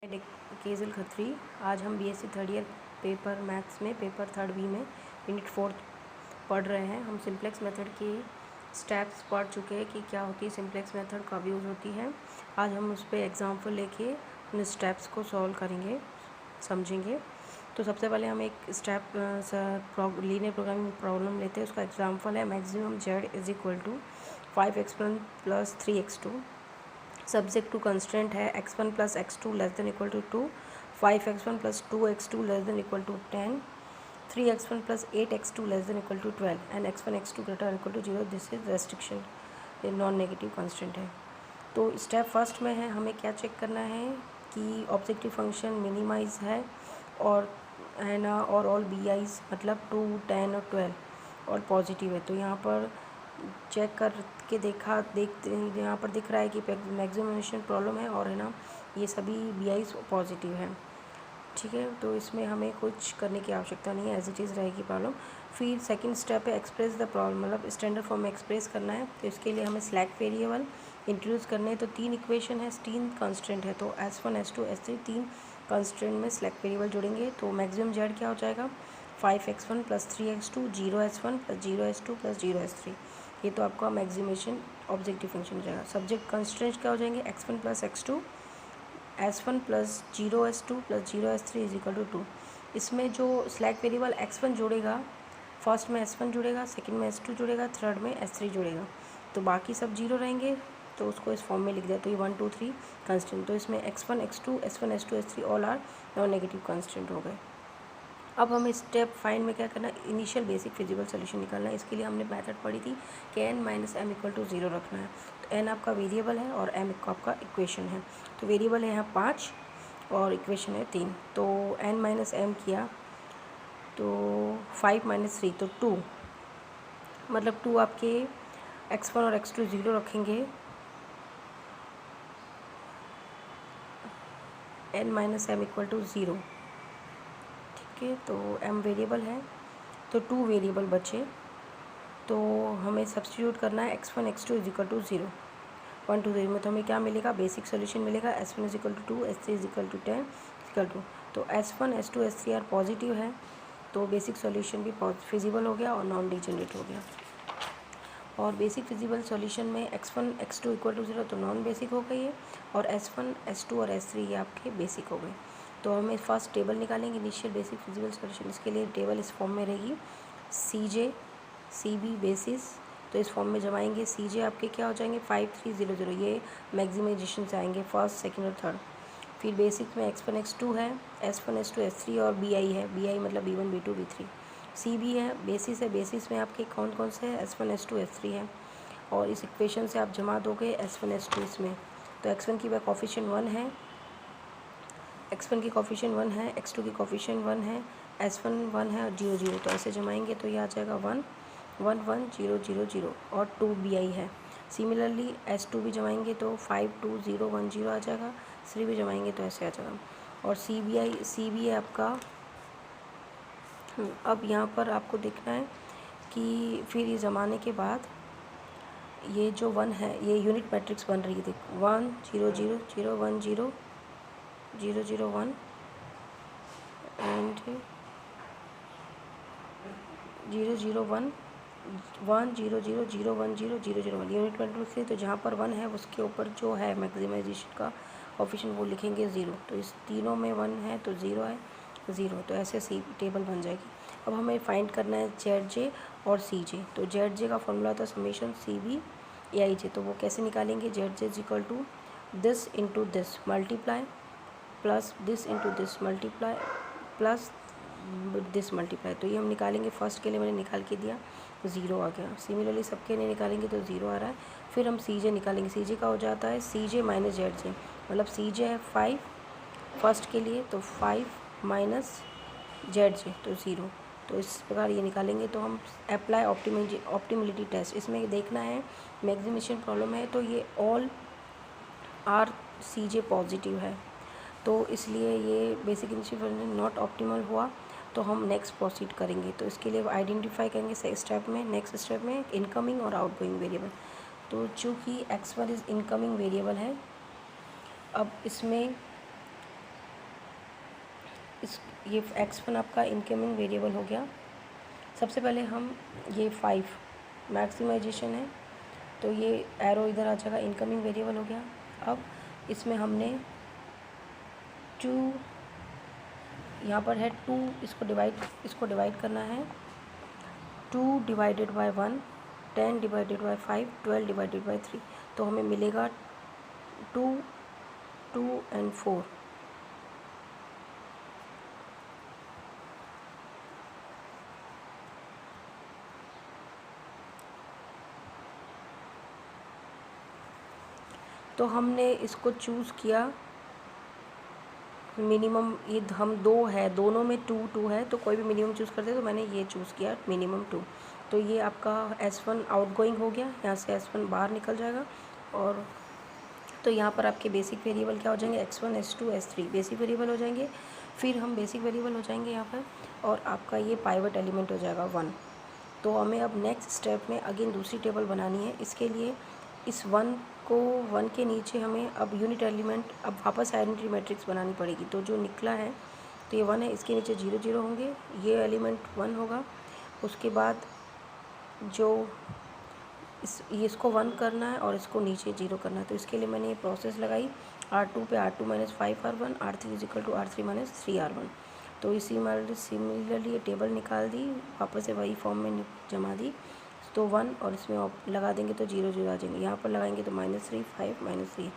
केजल खत्री। आज हम BSc third year paper maths में पेपर थर्ड बी में यूनिट 4 पढ़ रहे हैं। हम सिंप्लेक्स मेथड के स्टेप्स पढ़ चुके हैं कि क्या होती है, सिंप्लेक्स मेथड कब यूज़ होती है। आज हम उस पर एग्जाम्पल लेके उन स्टेप्स को सॉल्व करेंगे, समझेंगे। तो सबसे पहले हम एक स्टेप लीनियर प्रोग्रामिंग प्रॉब्लम लेते हैं। उसका एग्जाम्पल है maximum Z is equal to 5x1 + 3x2। Subject to constant है x1 + x2 less than equal to 2, 5x1 + 2x2 less than equal to 10, 3x1 + 8x2 less than equal to 12 and x1 x2 greater equal to 0। This is restriction, ये non negative constant है। तो step first में है, हमें क्या check करना है कि ऑब्जेक्टिव फंक्शन मिनिमाइज है और है ना, और ऑल BI's मतलब 2, 10 और 12 और पॉजिटिव है। तो यहाँ पर चेक करके देखते यहाँ पर दिख रहा है कि मैक्सिमाइजेशन प्रॉब्लम है और है ना, ये सभी BI's पॉजिटिव है। ठीक है, तो इसमें हमें कुछ करने की आवश्यकता नहीं है, एज इट इज़ रहेगी प्रॉब्लम। फिर सेकंड स्टेप है एक्सप्रेस द प्रॉब्लम, मतलब स्टैंडर्ड फॉर्म में एक्सप्रेस करना है। तो इसके लिए हमें स्लैक वेरिएबल इंट्रोड्यूस करने हैं। तो 3 इक्वेशन है, 3 कंस्टेंट है, तो S1 S2 S3 3 कंस्टेंट में स्लैक वेरिएबल जोड़ेंगे। तो मैक्सिमम जेड क्या हो जाएगा, 5x1 + 3x2 0s1 + 0s2 + 0s3। ये तो आपका मैक्सिमेशन ऑब्जेक्टिव फंक्शन हो जाएगा। सब्जेक्ट कंस्ट्रेंट्स क्या हो जाएंगे, x1 + x2 s1 + 0s2 + 0s3 is equal to 2। इसमें जो स्लैक वेरिएबल x1 जोड़ेगा, फर्स्ट में s1 जुड़ेगा, सेकंड में s2 जुड़ेगा, थर्ड में s3 जुड़ेगा, तो बाकी सब जीरो रहेंगे। तो उसको इस फॉर्म में लिख दिया। तो ये 1 2 3 कंस्टेंट, तो इसमें x1 x2 s1 s2 s3 all are non negative constant हो गए। अब हमें स्टेप फाइंड में क्या करना है, इनिशियल बेसिक फिजिबल सोल्यूशन निकालना है। इसके लिए हमने मेथड पढ़ी थी कि n - m = 0 रखना है। तो n आपका वेरिएबल है और m आपका इक्वेशन है। तो वेरिएबल है यहाँ 5 और इक्वेशन है 3। तो n - m किया तो 5 - 3 तो 2, मतलब 2 आपके x1 और x2 0 रखेंगे। n - m = 0। ठीक है, तो m वेरिएबल है तो 2 वेरिएबल बचे। तो हमें सब्स्टिट्यूट करना है x1 x2 = 0, 1 2 0 में। तो हमें क्या मिलेगा, बेसिक सोल्यूशन मिलेगा। S1 = 2, S3 = 10 = 2। तो S1 S2 S3 are positive है, तो बेसिक सोल्यूशन भी फिजिबल हो गया और नॉन डिजेनरेट हो गया। और बेसिक फिजिबल सॉल्यूशन में x1 x2 = 0 तो नॉन बेसिक हो गई है, और S1 S2 और S3 ये आपके बेसिक हो गए। तो हमें फर्स्ट टेबल निकालेंगे इनिशियल बेसिक फिजिबल सॉल्यूशन। इसके लिए टेबल इस फॉर्म में रहेगी, CJ CB बेसिस। तो इस फॉर्म में जमाएंगे। CJ आपके क्या हो जाएंगे, 5 3 0 0, ये मैक्सिमाइजेशन से आएंगे, फर्स्ट सेकंड और थर्ड। फिर बेसिक में x1 x2 है, S1 S2 S3 और BI है, BI मतलब B1 B2 B3। CB है, बेसिस है, बेसिस में आपके कौन कौन से है, S1 S2 S3 है। और इस इक्वेशन से आप जमा दोगे S1 S2 इसमें। तो x1 की कोफिशिएंट 1 है, x1 की कोफिशिएंट 1 है, x2 की कोफिशिएंट 1 है, S1 1 है और 0 0। तो ऐसे जमाएंगे तो ये आ जाएगा 1 1 1 0 0 0 और 2 BI है। सिमिलरली S2 भी जमाएंगे तो 5 2 0 1 0 आ जाएगा। 3 भी जमाएंगे तो ऐसे आ जाएगा। और CB है आपका। अब यहाँ पर आपको देखना है कि फिर ये जमाने के बाद ये जो 1 है, ये यूनिट मैट्रिक्स बन रही है। देखो 1 0 0 0 1 0 0 0 1 एंड 0 0 1 1 0 0 0 1 0 0 0 1 यूनिट मैट्रिक्स है। तो जहाँ पर 1 है उसके ऊपर जो है मैक्सिमाइजेशन का कोफिशिएंट वो लिखेंगे 0। तो इस तीनों में 1 है तो 0 है 0, तो ऐसे सी टेबल बन जाएगी। अब हमें फाइंड करना है ZJ और CJ। तो ZJ का फॉर्मूला था समेशन CB AIJ। तो वो कैसे निकालेंगे, ZJ = this into this multiply plus this into this multiply plus this multiply. तो ये हम निकालेंगे। फर्स्ट के लिए मैंने निकाल के दिया, 0 आ गया। सिमिलरली सबके लिए निकालेंगे तो 0 आ रहा है। फिर हम CJ निकालेंगे। CJ का हो जाता है CJ - ZJ, मतलब CJ है 5 फर्स्ट के लिए, तो 5 - ZJ तो 0। तो इस प्रकार ये निकालेंगे। तो हम अप्लाई ऑप्टिमलिटी टेस्ट, इसमें देखना है मैक्सिमेशन प्रॉब्लम है तो ये ऑल आर CJ पॉजिटिव है, तो इसलिए ये basic initial function not optimal हुआ। तो हम नेक्स्ट प्रोसीड करेंगे। तो इसके लिए आइडेंटिफाई करेंगे स्टेप में, नेक्स्ट स्टेप में इनकमिंग और आउटगोइंग वेरिएबल। तो चूँकि x1 इज़ इनकमिंग वेरिएबल है, अब इसमें इस ये x1 आपका इनकमिंग वेरिएबल हो गया। सबसे पहले हम ये 5 मैक्सिमाइजेशन है तो ये एरो इधर आ जाएगा, इनकमिंग वेरिएबल हो गया। अब इसमें हमने 2 यहाँ पर है 2, इसको डिवाइड करना है। 2 divided by 1, 10 divided by 5, 12 divided by 3, तो हमें मिलेगा 2, 2 एंड 4। तो हमने इसको चूज़ किया मिनिमम, ये हम 2 है, दोनों में 2 2 है, तो कोई भी मिनिमम चूज़ करते तो मैंने ये चूज़ किया मिनिमम 2। तो ये आपका S1 आउटगोइंग हो गया, यहाँ से S1 बाहर निकल जाएगा। और तो यहाँ पर आपके बेसिक वेरिएबल क्या हो जाएंगे, x1 s2 s3 basic variable हो जाएंगे। फिर हम बेसिक वेरिएबल हो जाएंगे यहाँ पर, और आपका ये पाइवट एलिमेंट हो जाएगा 1। तो हमें अब नेक्स्ट स्टेप में अगेन दूसरी टेबल बनानी है। इसके लिए इस 1 के नीचे हमें अब यूनिट एलिमेंट, अब वापस आइडेंटिटी मैट्रिक्स बनानी पड़ेगी। तो जो निकला है तो ये 1 है, इसके नीचे 0 0 होंगे, ये एलिमेंट 1 होगा। उसके बाद जो इसको 1 करना है और इसको नीचे 0 करना है। तो इसके लिए मैंने ये प्रोसेस लगाई, R2 पे R2 - 5R1, R3 = R3 - 3R1। तो सिमिलरली ये टेबल निकाल दी, वापस से वही फॉर्म में जमा दी। तो 1 और इसमें लगा देंगे तो 0 0 आ जाएंगे, यहाँ पर लगाएंगे तो -3 5 -3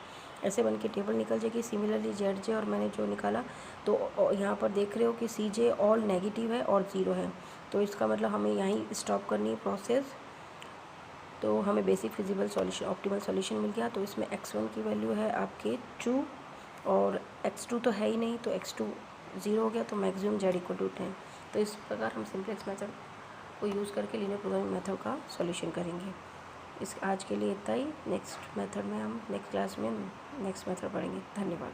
ऐसे बन के टेबल निकल जाएगी। सिमिलरली ZJ और मैंने जो निकाला, तो यहाँ पर देख रहे हो कि CJ ऑल नेगेटिव है और 0 है, तो इसका मतलब हमें यहीं स्टॉप करनी है प्रोसेस। तो हमें basic feasible solution, optimal solution मिल गया। तो इसमें x1 की वैल्यू है आपके 2 और x2 तो है ही नहीं, तो x2 0 हो गया, तो मैक्सिमम Z = 10। तो इस प्रकार हम सिंपलेक्स मेथड को यूज़ करके लीनियर प्रोग्रामिंग मेथड का सॉल्यूशन करेंगे। आज के लिए इतना ही। नेक्स्ट मेथड में हम नेक्स्ट क्लास में नेक्स्ट मेथड पढ़ेंगे। धन्यवाद।